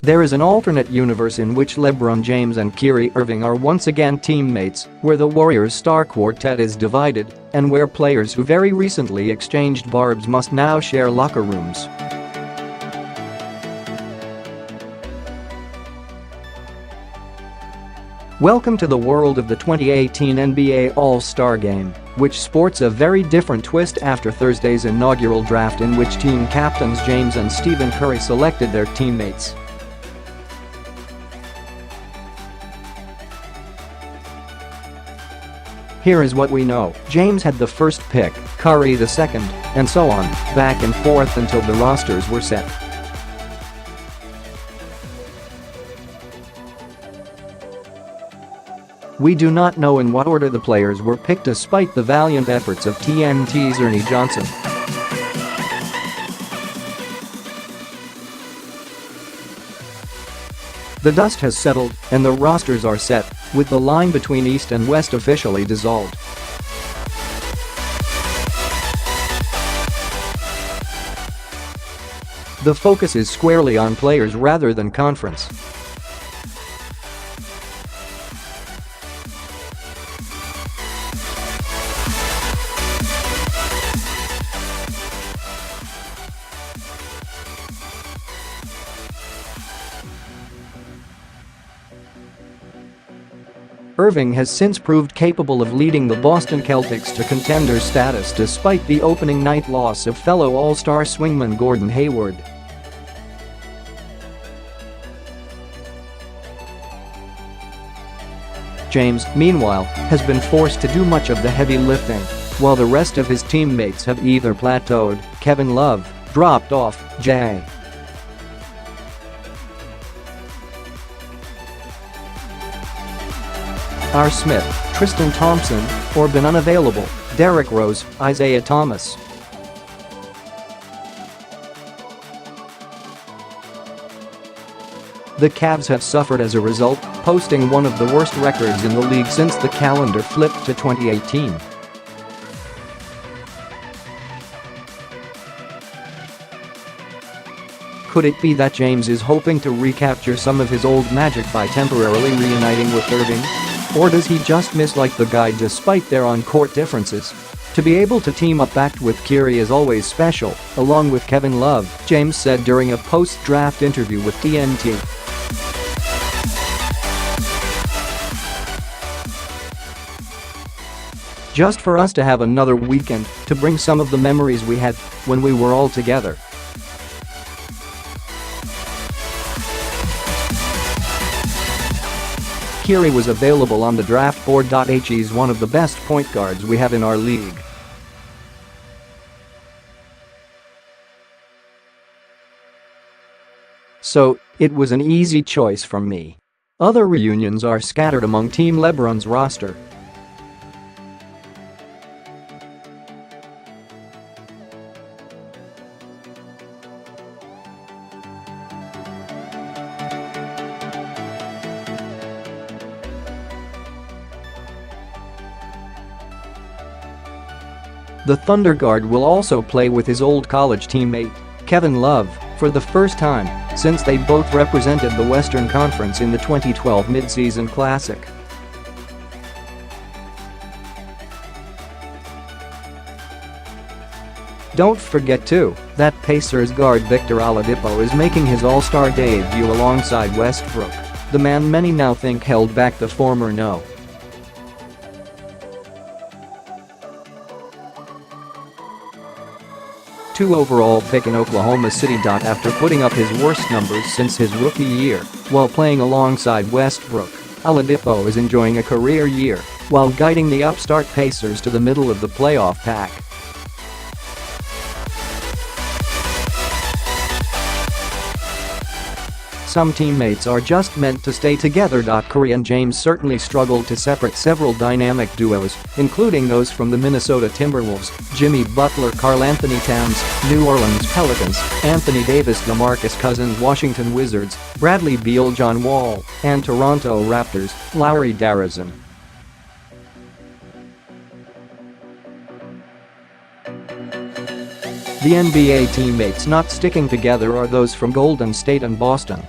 There is an alternate universe in which LeBron James and Kyrie Irving are once again teammates, where the Warriors' star quartet is divided, and where players who very recently exchanged barbs must now share locker rooms. Welcome to the world of the 2018 NBA All-Star Game, which sports a very different twist after Thursday's inaugural draft in which team captains James and Stephen Curry selected their teammates. Here is what we know. James had the first pick, Curry the second, and so on, back and forth until the rosters were set. We do not know in what order the players were picked despite the valiant efforts of TNT's Ernie Johnson. The dust has settled, and the rosters are set, with the line between East and West officially dissolved. The focus is squarely on players rather than conference. Irving has since proved capable of leading the Boston Celtics to contender status despite the opening night loss of fellow All-Star swingman Gordon Hayward. James, meanwhile, has been forced to do much of the heavy lifting, while the rest of his teammates have either plateaued, Kevin Love, dropped off, J. R.Smith, Tristan Thompson, or been unavailable, Derrick Rose, Isaiah Thomas. The Cavs have suffered as a result, posting one of the worst records in the league since the calendar flipped to 2018. Could it be that James is hoping to recapture some of his old magic by temporarily reuniting with Irving? Or does he just mislike the guy despite their on-court differences? To be able to team up back with Kyrie is always special, along with Kevin Love, James said during a post-draft interview with TNT. Just for us to have another weekend to bring some of the memories we had when we were all together. Kyrie was available on the draft board.He. He's one of the best point guards we have in our league. So, it was an easy choice for me. Other reunions are scattered among Team LeBron's roster. The Thunder guard will also play with his old college teammate, Kevin Love, for the first time since they both represented the Western Conference in the 2012 midseason Classic. Don't forget too that Pacers guard Victor Oladipo is making his All-Star debut alongside Westbrook, the man many now think held back the former no. #2 overall pick in Oklahoma City.After putting up his worst numbers since his rookie year while playing alongside Westbrook, Oladipo is enjoying a career year while guiding the upstart Pacers to the middle of the playoff pack. Some teammates are just meant to stay together. Curry and James certainly struggled to separate several dynamic duos, including those from the Minnesota Timberwolves, Jimmy Butler, Karl-Ant Towns, New Orleans Pelicans, Anthony Davis, DeMarcus Cousins, Washington Wizards, Bradley Beal, John Wall, and Toronto Raptors, Lowry Darazan. The NBA teammates not sticking together are those from Golden State and Boston.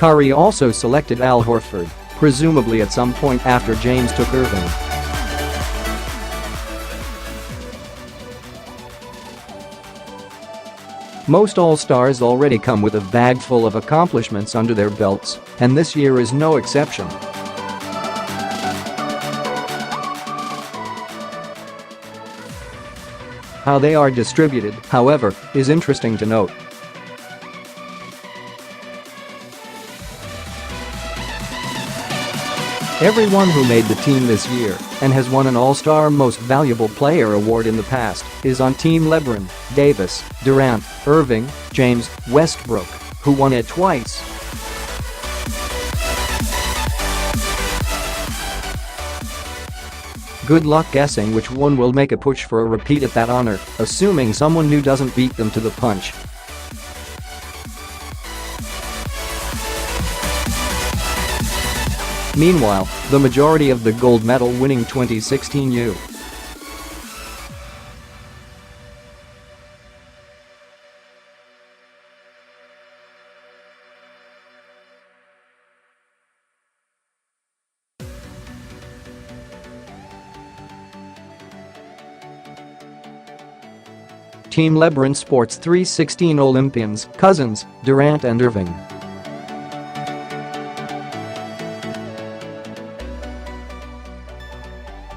Kyrie also selected Al Horford, presumably at some point after James took Irving. Most All-Stars already come with a bag full of accomplishments under their belts, and this year is no exception. How they are distributed, however, is interesting to note. Everyone who made the team this year and has won an All-Star Most Valuable Player award in the past is on Team LeBron, Davis, Durant, Irving, James, Westbrook, who won it twice. Good luck guessing which one will make a push for a repeat at that honor, assuming someone new doesn't beat them to the punch. Meanwhile, the majority of the gold medal winning 2016 U. Team LeBron sports 316 Olympians, Cousins, Durant and Irving.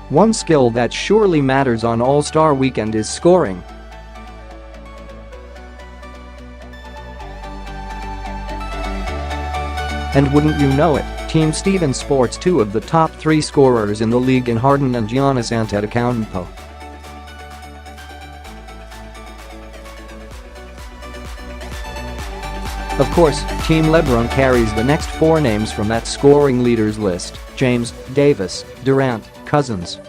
One skill that surely matters on All-Star Weekend is scoring. And wouldn't you know it, Team Steven sports two of the top three scorers in the league in Harden and Giannis Antetokounmpo. Of course, Team LeBron carries the next four names from that scoring leaders list: James, Davis, Durant, Cousins.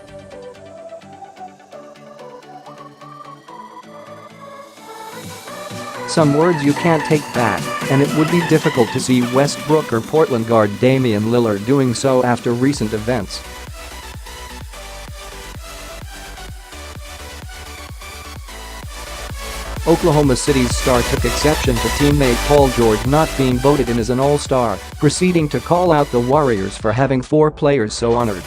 Some words you can't take back, and it would be difficult to see Westbrook or Portland guard Damian Lillard doing so after recent events. Oklahoma City's star took exception to teammate Paul George not being voted in as an All-Star, proceeding to call out the Warriors for having four players so honored.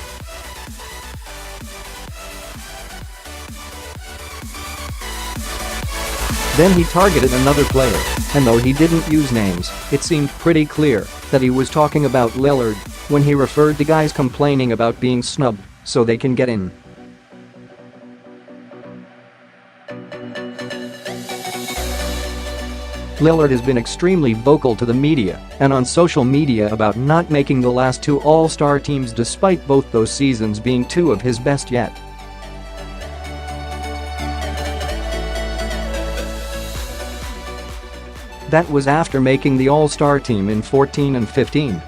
Then he targeted another player, and though he didn't use names, it seemed pretty clear that he was talking about Lillard when he referred to guys complaining about being snubbed so they can get in. Lillard has been extremely vocal to the media and on social media about not making the last two All-Star teams despite both those seasons being two of his best yet. That was after making the All-Star team in 14 and 15.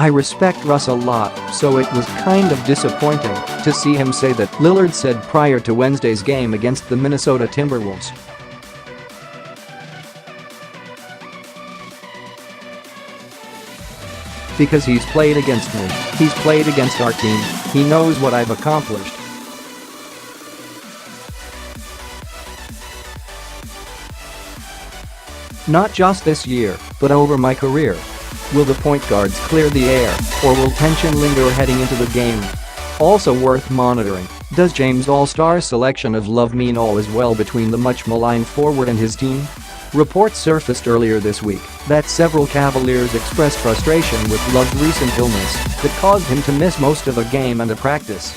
I respect Russ a lot, so it was kind of disappointing to see him say that, Lillard said prior to Wednesday's game against the Minnesota Timberwolves. Because he's played against me, he's played against our team, he knows what I've accomplished. Not just this year, but over my career. Will the point guards clear the air, or will tension linger heading into the game? Also worth monitoring, does James' All-Star selection of Love mean all is well between the much-maligned forward and his team? Reports surfaced earlier this week that several Cavaliers expressed frustration with Love's recent illness that caused him to miss most of a game and a practice.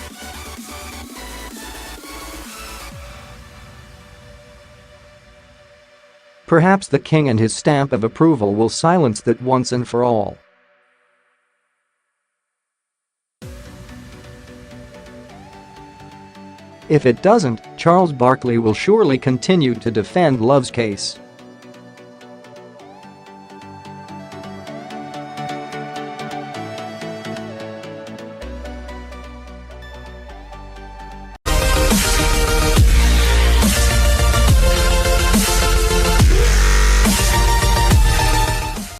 Perhaps the king and his stamp of approval will silence that once and for all. If it doesn't, Charles Barkley will surely continue to defend Love's case.